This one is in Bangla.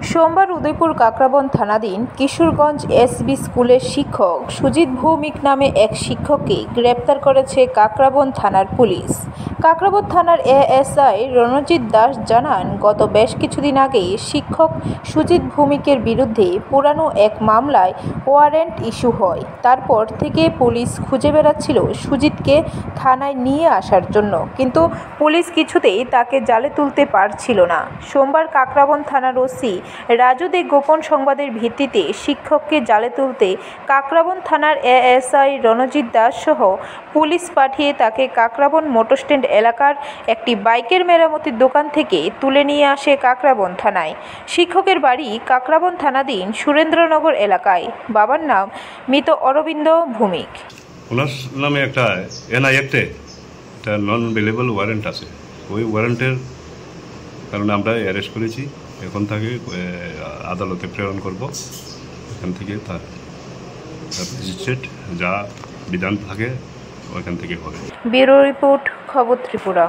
সোমবার উদয়পুর কাকরাবন থানাধীন কিশোরগঞ্জ এসবি স্কুলের শিক্ষক সুজিত ভৌমিক নামে এক শিক্ষককে গ্রেপ্তার করেছে কাকরাবন থানার পুলিশ। কাকরাবন থানার এএসআই রণজিৎ দাস জানান, গত বেশ কিছুদিন আগে শিক্ষক সুজিত ভৌমিকের বিরুদ্ধে পুরানো এক মামলায় ওয়ারেন্ট ইস্যু হয়। তারপর থেকে পুলিশ খুঁজে বেড়াচ্ছিল সুজিতকে থানায় নিয়ে আসার জন্য, কিন্তু পুলিশ কিছুতেই তাকে জালে তুলতে পারছিল না। সোমবার কাকরাবন থানার ওসি রাজু দে গোপন সংবাদের ভিত্তিতে শিক্ষককে জালে তুলতে কাকরাবন থানার এএসআই রণজিৎ দাস সহ পুলিশ পাঠিয়ে তাকে কাকরাবন মোটরস্ট্যান্ড এলাকার একটি বাইকের মেরামতির দোকান থেকে তুলে নিয়ে আসে কাকরাবন থানায়। শিক্ষকের বাড়ি কাকরাবন থানাধীন সুরেন্দ্রনগর এলাকায়। বাবার নাম মৃত অরবিন্দ ভৌমিক। ওনার নামে একটা এনআই অ্যাক্টে একটা নন অ্যাভেলেবল ওয়ারেন্ট আছে। ওই ওয়ারেন্টের কারণে আমরা অ্যারেস্ট করেছি। এখন তাকে আদালতে প্রেরণ করব। এখান থেকে তার ম্যাজিস্ট্রেট যা বিধান থাকে ওখান থেকে হবে। ব্যুরো রিপোর্ট, খবর ত্রিপুরা।